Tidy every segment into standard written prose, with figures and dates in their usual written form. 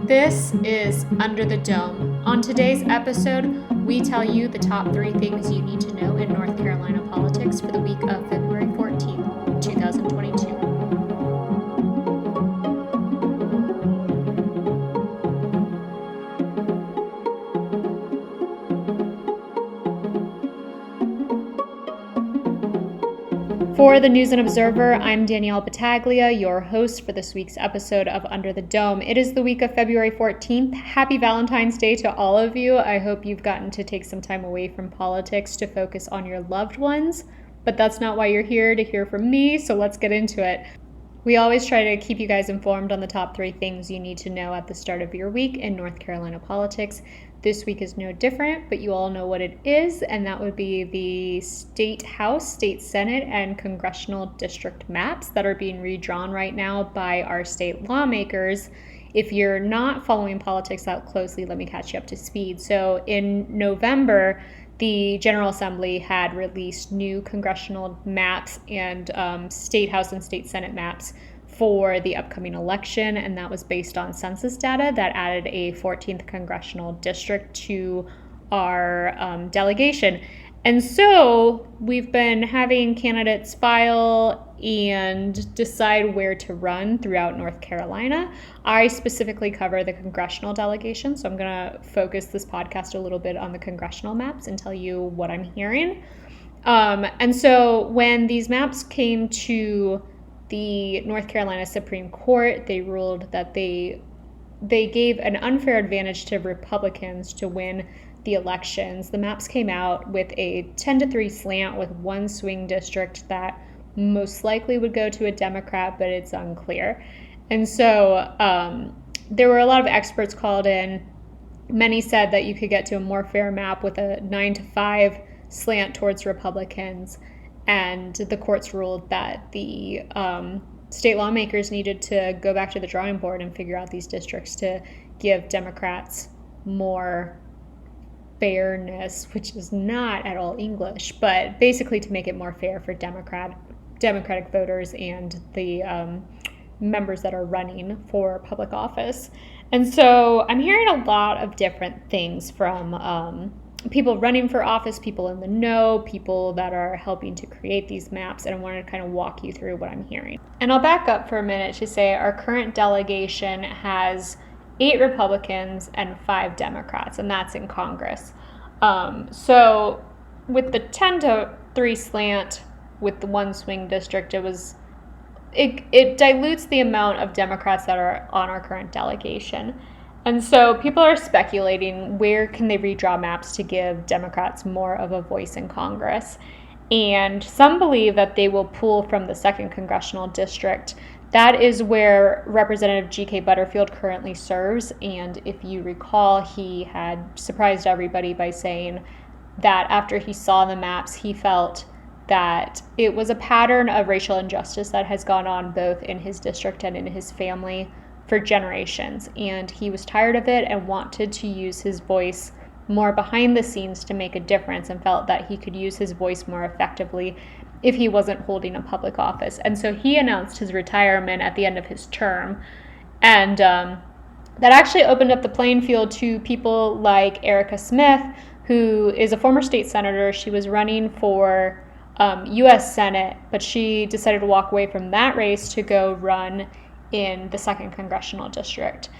This is Under the Dome. On today's episode, we tell you the top 3 things you need to know in North Carolina politics for the week of February 14th, 2022. For the News and Observer, I'm Danielle Battaglia, your host for this week's episode of Under the Dome. It is the week of February 14th. Happy Valentine's Day to all of you. I hope you've gotten to take some time away from politics to focus on your loved ones, but that's not why you're here to hear from me, so let's get into it. We always try to keep you guys informed on the top 3 things you need to know at the start of your week in North Carolina politics. This week is no different, but you all know what it is, and that would be the state house, state senate, and congressional district maps that are being redrawn right now by our state lawmakers. If you're not following politics that closely, let me catch you up to speed. So in November, the General Assembly had released new congressional maps and state house and state senate maps for the upcoming election, and that was based on census data that added a 14th congressional district to our delegation. And so we've been having candidates file and decide where to run throughout North Carolina. I specifically cover the congressional delegation, so I'm going to focus this podcast a little bit on the congressional maps and tell you what I'm hearing. And so when these maps came to the North Carolina Supreme Court, they ruled that they gave an unfair advantage to Republicans to win the elections. The maps came out with a 10-3 slant with one swing district that most likely would go to a Democrat, but it's unclear. And so there were a lot of experts called in. Many said that you could get to a more fair map with a 9-5 slant towards Republicans. And the courts ruled that the state lawmakers needed to go back to the drawing board and figure out these districts to give Democrats more fairness, which is not at all English, but basically to make it more fair for Democratic voters and the members that are running for public office. And so I'm hearing a lot of different things from people running for office, people in the know, people that are helping to create these maps, and I wanted to kind of walk you through what I'm hearing. And I'll back up for a minute to say our current delegation has 8 Republicans and 5 Democrats, and that's in Congress. So with the 10-3 slant with the one swing district, it dilutes the amount of Democrats that are on our current delegation. And so people are speculating where can they redraw maps to give Democrats more of a voice in Congress. And some believe that they will pull from the 2nd congressional district. That is where Representative G.K. Butterfield currently serves. And if you recall, he had surprised everybody by saying that after he saw the maps, he felt that it was a pattern of racial injustice that has gone on both in his district and in his family for generations, and he was tired of it and wanted to use his voice more behind the scenes to make a difference, and felt that he could use his voice more effectively if he wasn't holding a public office. And so he announced his retirement at the end of his term, and that actually opened up the playing field to people like Erica Smith, who is a former state senator. She was running for U.S. Senate, but she decided to walk away from that race to go run in the 2nd congressional district.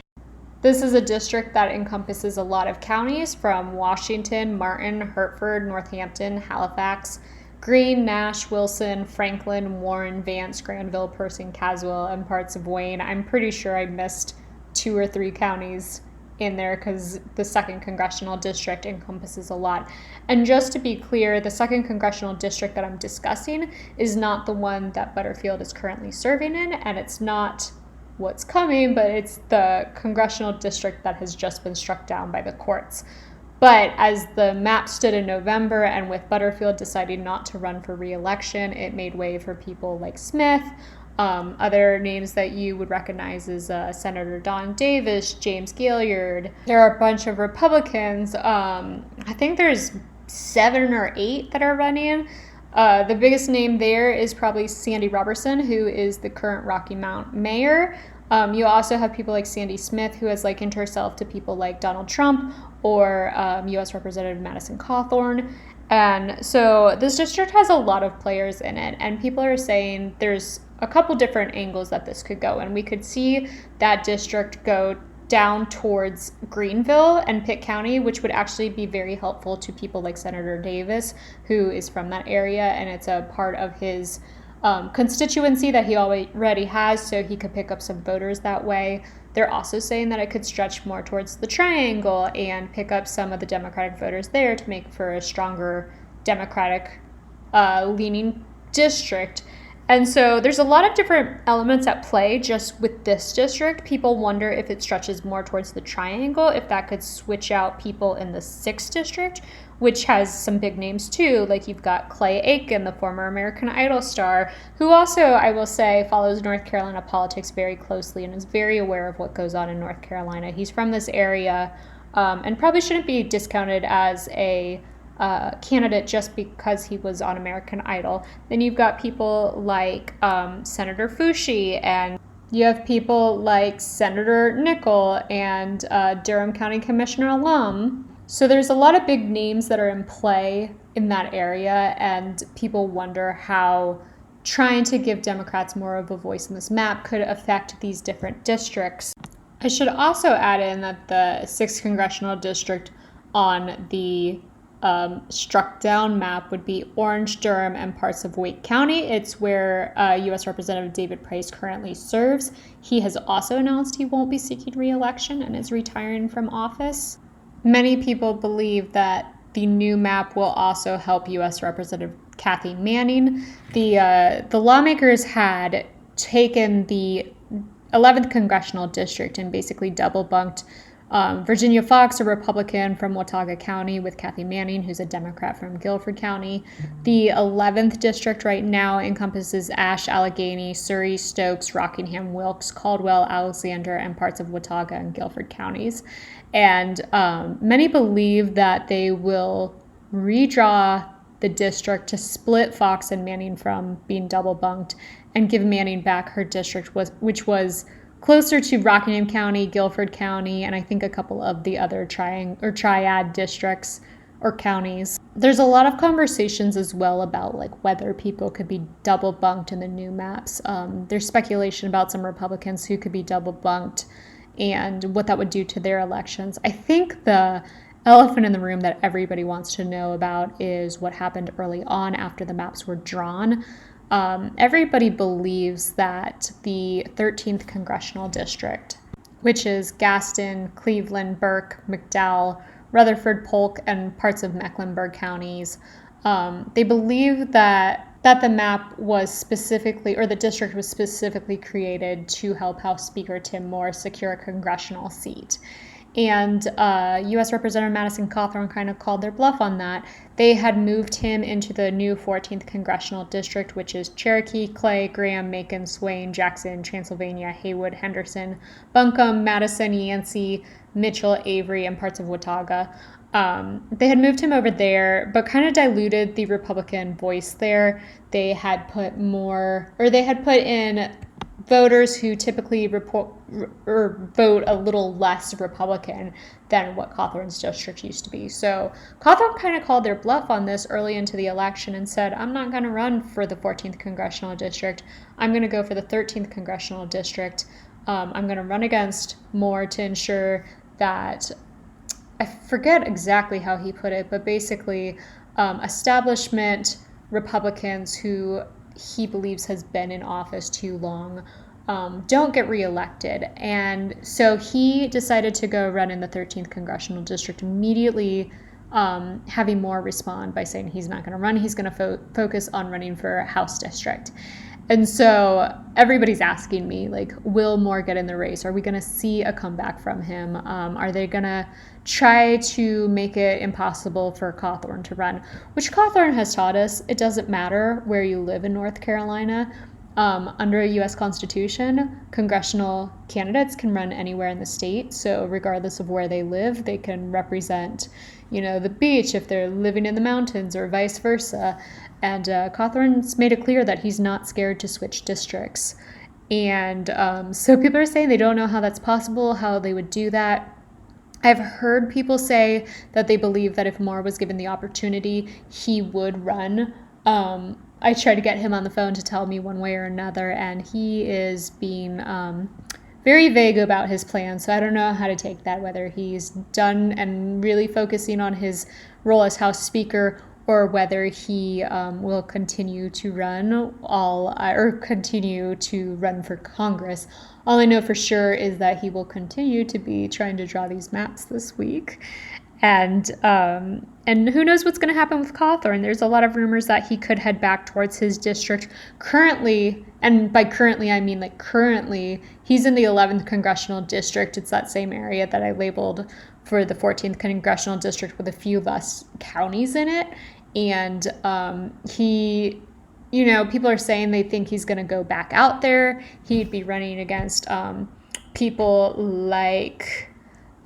This is a district that encompasses a lot of counties from Washington, Martin, Hertford, Northampton, Halifax, Greene, Nash, Wilson, Franklin, Warren, Vance, Granville, Person, Caswell, and parts of Wayne. I'm pretty sure I missed 2 or 3 counties in there because the 2nd congressional district encompasses a lot. And just to be clear, the 2nd congressional district that I'm discussing is not the one that Butterfield is currently serving in, and it's not what's coming, but it's the congressional district that has just been struck down by the courts. But as the map stood in November, and with Butterfield deciding not to run for re-election, it made way for people like Smith. Other names that you would recognize is Senator Don Davis, James Gaillard. There are a bunch of Republicans. I think there's 7 or 8 that are running. The biggest name there is probably Sandy Robertson, who is the current Rocky Mount mayor. You also have people like Sandy Smith, who has likened herself to people like Donald Trump or U.S. Representative Madison Cawthorn. And so this district has a lot of players in it, and people are saying there's a couple different angles that this could go, and we could see that district go down towards Greenville and Pitt County, which would actually be very helpful to people like Senator Davis, who is from that area, and it's a part of his constituency that he already has, so he could pick up some voters that way. They're also saying that it could stretch more towards the Triangle and pick up some of the Democratic voters there to make for a stronger Democratic leaning district. And so there's a lot of different elements at play just with this district. People wonder if it stretches more towards the Triangle, if that could switch out people in the 6th district, which has some big names too. Like you've got Clay Aiken, the former American Idol star, who also, I will say, follows North Carolina politics very closely and is very aware of what goes on in North Carolina. He's from this area and probably shouldn't be discounted as a candidate just because he was on American Idol. Then you've got people like Senator Fushi, and you have people like Senator Nickel and Durham County Commissioner alum. So there's a lot of big names that are in play in that area, and people wonder how trying to give Democrats more of a voice in this map could affect these different districts. I should also add in that the 6th congressional district on the struck down map would be Orange, Durham, and parts of Wake County. It's where U.S. Representative David Price currently serves. He has also announced he won't be seeking re-election and is retiring from office. Many people believe that the new map will also help U.S. Representative Kathy Manning. The lawmakers had taken the 11th congressional district and basically double bunked Virginia Fox, a Republican from Watauga County, with Kathy Manning, who's a Democrat from Guilford County. The 11th district right now encompasses Ashe, Allegheny, Surrey, Stokes, Rockingham, Wilkes, Caldwell, Alexander, and parts of Watauga and Guilford counties. And many believe that they will redraw the district to split Fox and Manning from being double bunked and give Manning back her district, which was closer to Rockingham County, Guilford County, and I think a couple of the other triad districts or counties. There's a lot of conversations as well about like whether people could be double bunked in the new maps. There's speculation about some Republicans who could be double bunked and what that would do to their elections. I think the elephant in the room that everybody wants to know about is what happened early on after the maps were drawn. Everybody believes that the 13th congressional district, which is Gaston, Cleveland, Burke, McDowell, Rutherford, Polk, and parts of Mecklenburg counties, they believe that the map was specifically, or the district was specifically created to help House Speaker Tim Moore secure a congressional seat. And U.S. Representative Madison Cawthorn kind of called their bluff on that. They had moved him into the new 14th Congressional District, which is Cherokee, Clay, Graham, Macon, Swain, Jackson, Transylvania, Haywood, Henderson, Buncombe, Madison, Yancey, Mitchell, Avery, and parts of Watauga. They had moved him over there, but kind of diluted the Republican voice there. They had put in voters who typically vote a little less Republican than what Cawthorn's district used to be. So Cawthorn kind of called their bluff on this early into the election and said, I'm not going to run for the 14th Congressional District. I'm going to go for the 13th Congressional District. I'm going to run against Moore to ensure that, I forget exactly how he put it, but basically establishment Republicans who he believes has been in office too long don't get reelected. And so he decided to go run in the 13th Congressional District, immediately having Moore respond by saying he's not going to run. He's going to focus on running for a House district. And so everybody's asking me, like, will Moore get in the race? Are we going to see a comeback from him? Are they going to try to make it impossible for Cawthorn to run? Which Cawthorn has taught us, it doesn't matter where you live in North Carolina. Under a U.S. Constitution, congressional candidates can run anywhere in the state. So regardless of where they live, they can represent, the beach if they're living in the mountains or vice versa. And Cawthorn's made it clear that he's not scared to switch districts. And so people are saying they don't know how that's possible, how they would do that. I've heard people say that they believe that if Moore was given the opportunity, he would run. I tried to get him on the phone to tell me one way or another, and he is being very vague about his plans. So I don't know how to take that, whether he's done and really focusing on his role as House Speaker, or whether he will continue to run continue to run for Congress. All I know for sure is that he will continue to be trying to draw these maps this week. And who knows what's going to happen with Cawthorn. There's a lot of rumors that he could head back towards his district. Currently, and by currently I mean like currently, he's in the 11th Congressional District. It's that same area that I labeled for the 14th Congressional District with a few less counties in it. And he, people are saying they think he's going to go back out there. He'd be running against people like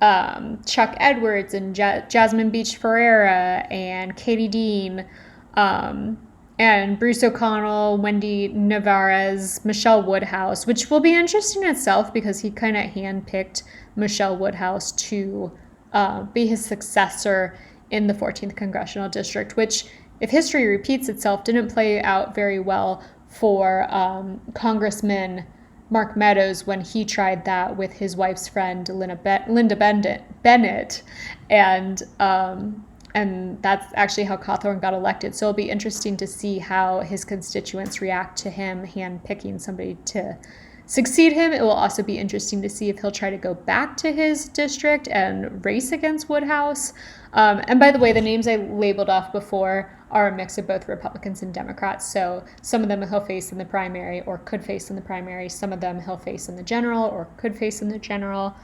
Chuck Edwards and Jasmine Beach Ferreira and Katie Dean and Bruce O'Connell, Wendy Navarez, Michelle Woodhouse, which will be interesting in itself because he kind of handpicked Michelle Woodhouse to be his successor in the 14th Congressional District, which, if history repeats itself, didn't play out very well for Congressman Mark Meadows when he tried that with his wife's friend Linda Bennett, and that's actually how Cawthorn got elected. So it'll be interesting to see how his constituents react to him handpicking somebody to succeed him. It will also be interesting to see if he'll try to go back to his district and race against Woodhouse. And by the way, the names I labeled off before are a mix of both Republicans and Democrats. So some of them he'll face in the primary or could face in the primary. Some of them he'll face in the general or could face in the general.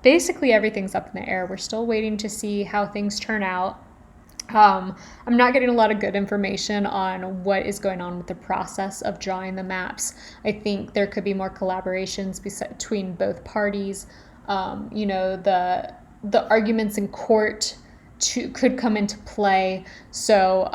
Basically, everything's up in the air. We're still waiting to see how things turn out. I'm not getting a lot of good information on what is going on with the process of drawing the maps. I think there could be more collaborations between both parties. The arguments in court could come into play. So,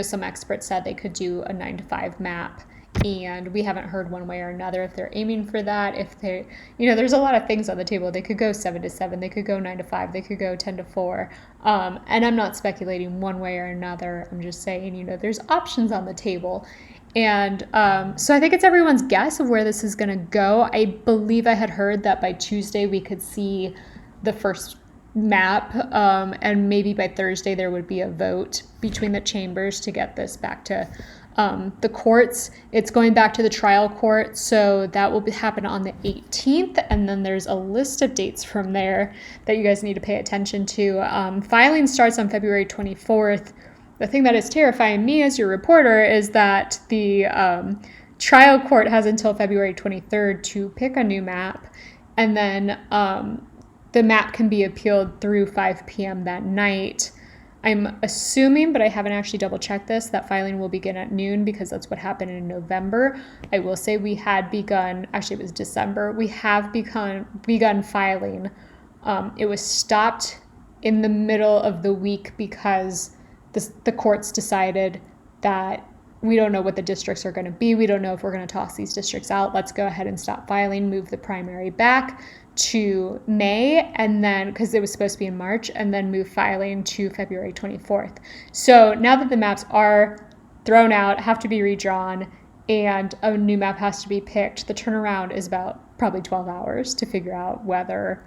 some experts said they could do a 9-to-5 map. And we haven't heard one way or another if they're aiming for that. If they, there's a lot of things on the table. They could go 7-to-7. They could go 9-to-5. They could go 10-to-4. And I'm not speculating one way or another. I'm just saying, there's options on the table. And so I think it's everyone's guess of where this is going to go. I believe I had heard that by Tuesday we could see the first map, and maybe by Thursday there would be a vote between the chambers to get this back to the courts. It's going back to the trial court, so that will happen on the 18th, and then there's a list of dates from there that you guys need to pay attention to. Filing starts on February 24th. The thing that is terrifying me as your reporter is that the trial court has until February 23rd to pick a new map, and then the map can be appealed through 5 p.m. that night. I'm assuming, but I haven't actually double-checked this, that filing will begin at noon because that's what happened in November. I will say we had begun, actually it was December, we have begun filing. It was stopped in the middle of the week because the courts decided that we don't know what the districts are going to be. We don't know if we're going to toss these districts out. Let's go ahead and stop filing, move the primary back to May, and then, because it was supposed to be in March, and then move filing to February 24th. So now that the maps are thrown out, have to be redrawn, and a new map has to be picked, the turnaround is about probably 12 hours to figure out whether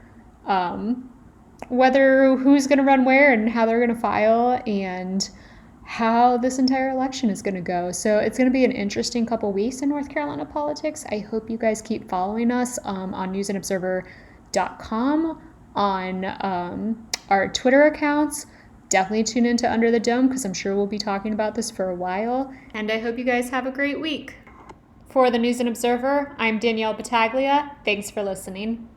who's going to run where and how they're going to file and how this entire election is going to go. So it's going to be an interesting couple weeks in North Carolina politics. I hope you guys keep following us on newsandobserver.com, on our Twitter accounts. Definitely tune into Under the Dome because I'm sure we'll be talking about this for a while. And I hope you guys have a great week. For the News and Observer, I'm Danielle Battaglia. Thanks for listening.